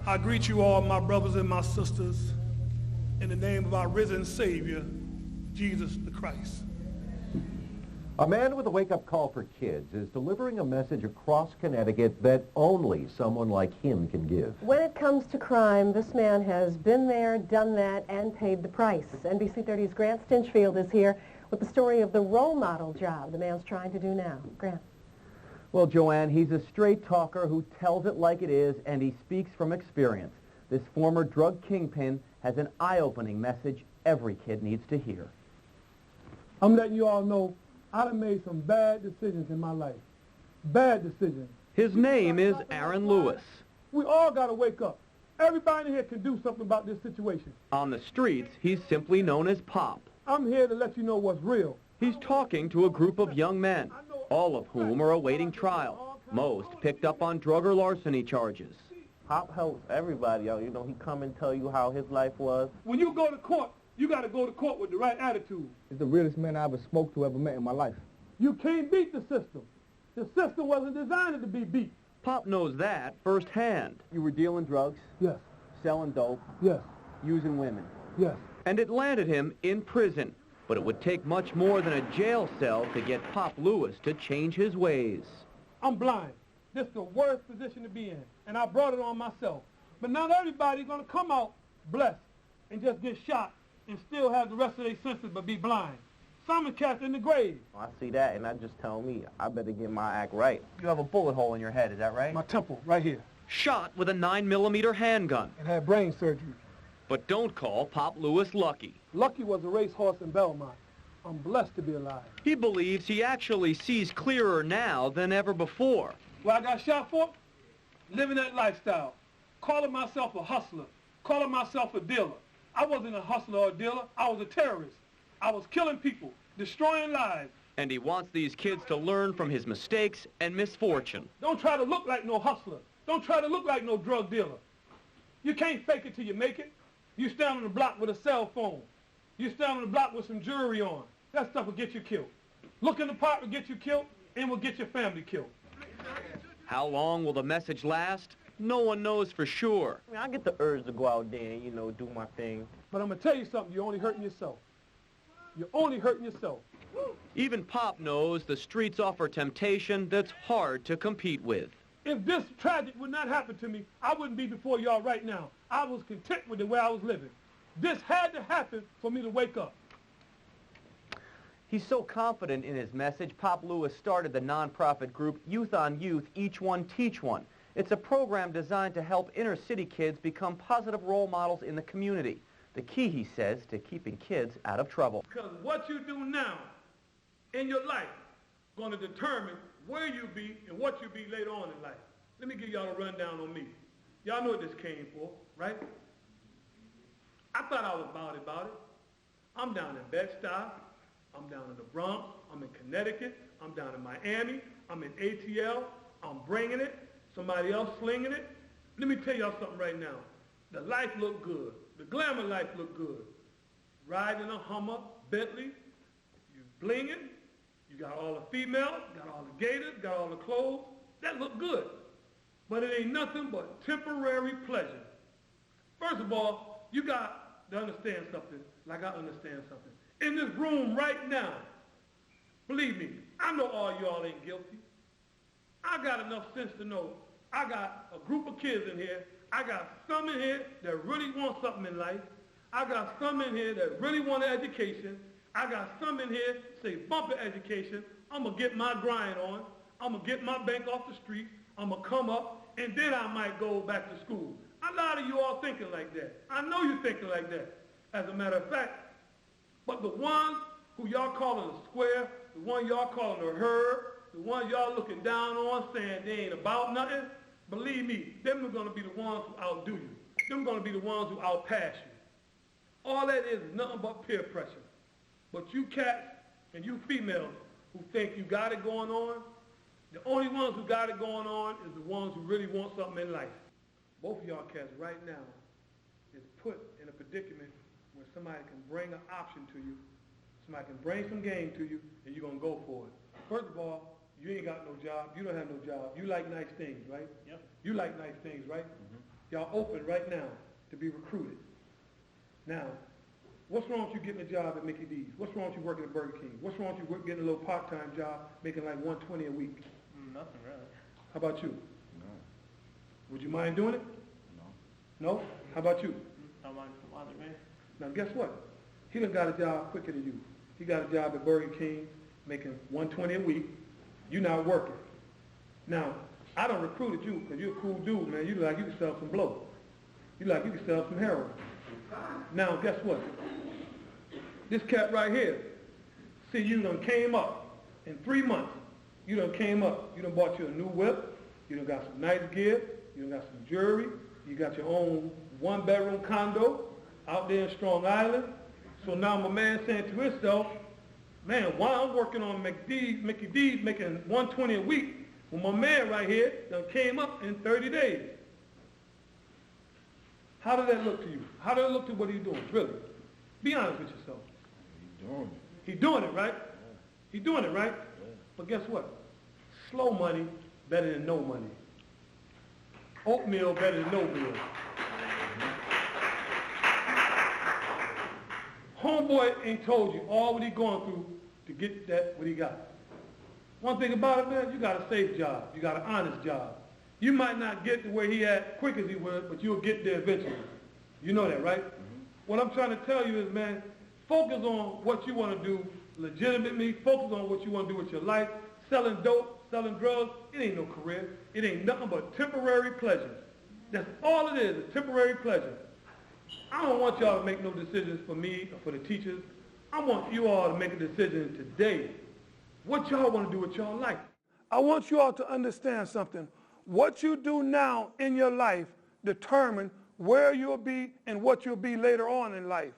I greet you all, my brothers and my sisters, in the name of our risen Savior, Jesus the Christ. A man with a wake-up call for kids is delivering a message across Connecticut that only someone like him can give. When it comes to crime, this man has been there, done that, and paid the price. NBC 30's Grant Stinchfield is here with the story of the role model job the man's trying to do now. Grant. Well, Joanne, he's a straight talker who tells it like it is, and he speaks from experience. This former drug kingpin has an eye-opening message every kid needs to hear. I'm letting you all know I done made some bad decisions in my life. Bad decisions. His name is Aaron Lewis. We all got to wake up. Everybody in here can do something about this situation. On the streets, he's simply known as Pop. I'm here to let you know what's real. He's talking to a group of young men, all of whom are awaiting trial, most picked up on drug or larceny charges. Pop helps everybody out. You know, he come and tell you how his life was. When you go to court, you got to go to court with the right attitude. He's the realest man I ever spoke to, ever met in my life. You can't beat the system. The system wasn't designed to be beat. Pop knows that firsthand. You were dealing drugs, Yes, selling dope, yes, using women. yes. And it landed him in prison. But it would take much more than a jail cell to get Pop Lewis to change his ways. I'm blind. This is the worst position to be in, and I brought it on myself. But not everybody's going to come out blessed and just get shot and still have the rest of their senses but be blind. Some are cast in the grave. I see that, and that just tell me I better get my act right. You have a bullet hole in your head, is that right? My temple, right here. Shot with a 9mm handgun. And had brain surgery. But don't call Pop Lewis lucky. Lucky was a racehorse in Belmont. I'm blessed to be alive. He believes he actually sees clearer now than ever before. What I got shot for? Living that lifestyle. Calling myself a hustler. Calling myself a dealer. I wasn't a hustler or a dealer. I was a terrorist. I was killing people, destroying lives. And he wants these kids to learn from his mistakes and misfortune. Don't try to look like no hustler. Don't try to look like no drug dealer. You can't fake it till you make it. You stand on the block with a cell phone. You stand on the block with some jewelry on. That stuff will get you killed. Looking the part will get you killed and will get your family killed. How long will the message last? No one knows for sure. I mean, I get the urge to go out there and, you know, do my thing. But I'm going to tell you something. You're only hurting yourself. You're only hurting yourself. Even Pop knows the streets offer temptation that's hard to compete with. If this tragic would not happen to me, I wouldn't be before y'all right now. I was content with the way I was living. This had to happen for me to wake up. He's so confident in his message, Pop Lewis started the nonprofit group Youth on Youth, Each One Teach One. It's a program designed to help inner city kids become positive role models in the community. The key, he says, to keeping kids out of trouble. Because what you do now in your life is going to determine where you be and what you be later on in life. Let me give y'all a rundown on me. Y'all know what this came for, right? I thought I was about it. I'm down in Bed-Stuy. I'm down in the Bronx. I'm in Connecticut. I'm down in Miami. I'm in ATL. I'm bringing it. Somebody else slinging it. Let me tell y'all something right now. The life look good. The glamour life look good. Riding a Hummer, Bentley, you blinging, you got all the females, got all the gators, got all the clothes. That look good. But it ain't nothing but temporary pleasure. First of all, you got to understand something like I understand something. In this room right now, believe me, I know all y'all ain't guilty. I got enough sense to know I got a group of kids in here. I got some in here that really want something in life. I got some in here that really want an education. I got some in here say bumper education. I'm going to get my grind on. I'm going to get my bank off the street. I'm going to come up, and then I might go back to school. A lot of you all thinking like that. I know you're thinking like that, as a matter of fact. But the ones who y'all calling a square, the one y'all calling a herd, the one y'all looking down on saying they ain't about nothing, believe me, them are going to be the ones who outdo you. Them are going to be the ones who outpass you. All that is nothing but peer pressure. But you cats and you females who think you got it going on, the only ones who got it going on is the ones who really want something in life. Both of y'all cats right now is put in a predicament where somebody can bring an option to you, somebody can bring some game to you, and you're going to go for it. First of all, you ain't got no job. You don't have no job. You like nice things, right? Yep. You like nice things, right? Mm-hmm. Y'all open right now to be recruited. Now, what's wrong with you getting a job at Mickey D's? What's wrong with you working at Burger King? What's wrong with you getting a little part-time job making like $120 a week? Nothing really. How about you? No. Would you mind doing it? No. No? How about you? How much from other man? Now guess what? He done got a job quicker than you. He got a job at Burger King making $120 a week. You not working. Now, I done recruited you because you're a cool dude, man. You look like you can sell some blow. You look like you can sell some heroin. Now, guess what? This cat right here, see, you done came up in 3 months. You done came up. You done bought you a new whip. You done got some nice gear. You done got some jewelry. You got your own one-bedroom condo out there in Strong Island. So now my man saying to himself, man, why I'm working on Mickey D's making $120 a week when my man right here done came up in 30 days. How does that look to you? How does it look to what he's doing, really? Be honest with yourself. He's doing it. He's doing it, right? Yeah. He's doing it, right? Yeah. But guess what? Slow money better than no money. Oatmeal better than no meal. Homeboy ain't told you all what he going through to get that what he got. One thing about it, man, you got a safe job. You got an honest job. You might not get to where he at quick as he would, but you'll get there eventually. You know that, right? What I'm trying to tell you is, man, focus on what you want to do legitimately. Focus on what you want to do with your life. Selling dope, selling drugs, it ain't no career. It ain't nothing but temporary pleasure. That's all it is, a temporary pleasure. I don't want y'all to make no decisions for me or for the teachers. I want you all to make a decision today. What y'all want to do with y'all life. I want you all to understand something. What you do now in your life determine where you'll be and what you'll be later on in life.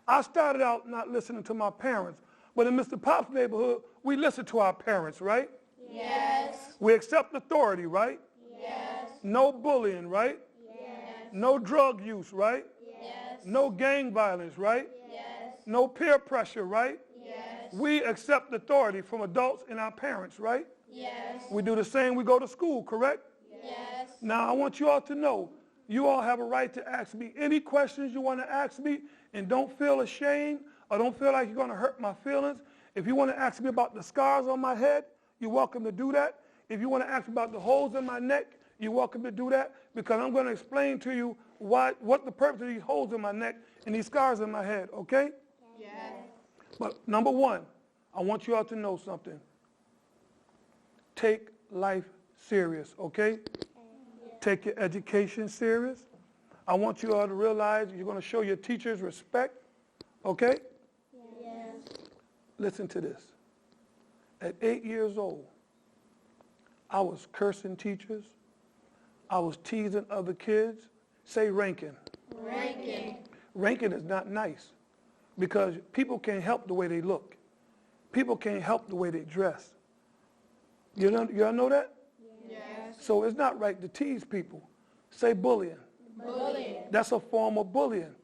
I started out not listening to my parents, but in Mr. Pop's neighborhood, we listen to our parents, right? Yes. We accept authority, right? Yes. No bullying, right? Yes. No drug use, right? Yes. No gang violence, right? Yes. No peer pressure, right? Yes. We accept authority from adults and our parents, right? Yes. We do the same, we go to school, correct? Yes. Now, I want you all to know, you all have a right to ask me any questions you want to ask me, and don't feel ashamed or don't feel like you're going to hurt my feelings. If you want to ask me about the scars on my head, you're welcome to do that. If you want to ask me about the holes in my neck, you're welcome to do that, because I'm going to explain to you what the purpose of these holes in my neck and these scars in my head, okay? Yes. But number one, I want you all to know something. Take life serious, okay? Take your education serious. I want you all to realize you're going to show your teachers respect, okay? Yes. Listen to this. At 8 years old, I was cursing teachers. I was teasing other kids. Say ranking. Ranking. Ranking is not nice because people can't help the way they look. People can't help the way they dress. Y'all know that? Yes. So it's not right to tease people. Say bullying. Bullying. That's a form of bullying.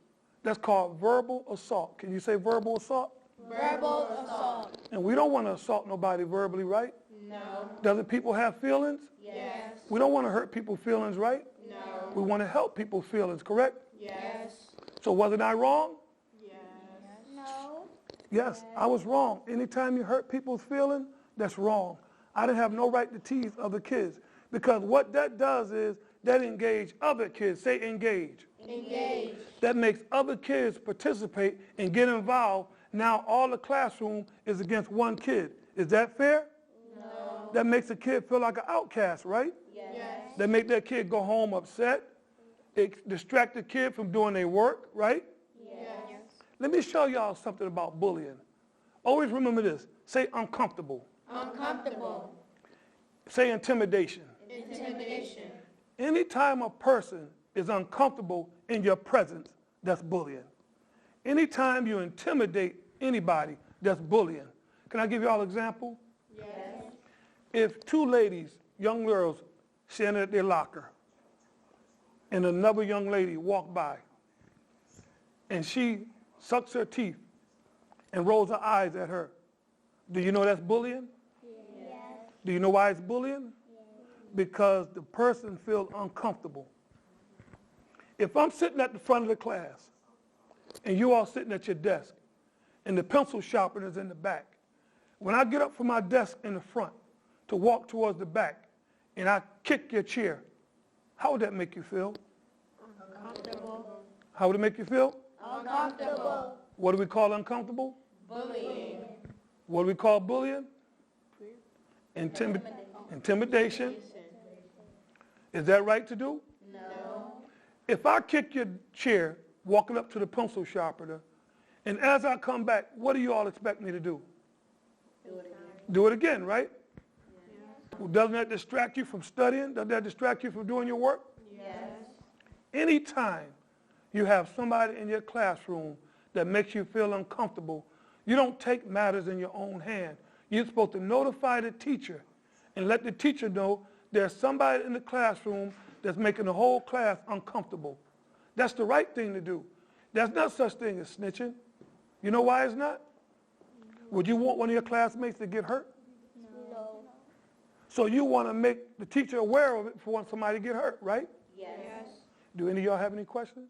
That's called verbal assault. Can you say verbal assault? Verbal assault. And we don't want to assault nobody verbally, right? No. Doesn't people have feelings? Yes. We don't want to hurt people's feelings, right? No. We want to help people's feelings, correct? Yes. So wasn't I wrong? Yes. No. Yes, I was wrong. Anytime you hurt people's feelings, that's wrong. I didn't have no right to tease other kids, because what that does is that engage other kids. Say engage. Engage. That makes other kids participate and get involved. Now all the classroom is against one kid. Is that fair? No. That makes a kid feel like an outcast, right? Yes. That make that kid go home upset. It distract the kid from doing their work, right? Yes. Let me show y'all something about bullying. Always remember this. Say uncomfortable. Uncomfortable. Say intimidation. Intimidation. Anytime a person is uncomfortable in your presence, that's bullying. Anytime you intimidate anybody, that's bullying. Can I give you all an example? Yes. If two ladies, young girls, standing at their locker, and another young lady walk by, and she sucks her teeth and rolls her eyes at her, do you know that's bullying? Yes. Do you know why it's bullying? Because the person feels uncomfortable. If I'm sitting at the front of the class and you all sitting at your desk and the pencil sharpener's in the back, when I get up from my desk in the front to walk towards the back and I kick your chair, how would that make you feel? Uncomfortable. How would it make you feel? Uncomfortable. What do we call uncomfortable? Bullying. What do we call bullying? Intimidation. Is that right to do? No. If I kick your chair walking up to the pencil sharpener, and as I come back, what do you all expect me to do? Do it again, right? Well, doesn't that distract you from studying? Doesn't that distract you from doing your work? Yes. Anytime you have somebody in your classroom that makes you feel uncomfortable, you don't take matters in your own hand. You're supposed to notify the teacher and let the teacher know there's somebody in the classroom that's making the whole class uncomfortable. That's the right thing to do. There's no such thing as snitching. You know why it's not? Would you want one of your classmates to get hurt? No. So you want to make the teacher aware of it before somebody get hurt, right? Yes. Do any of y'all have any questions?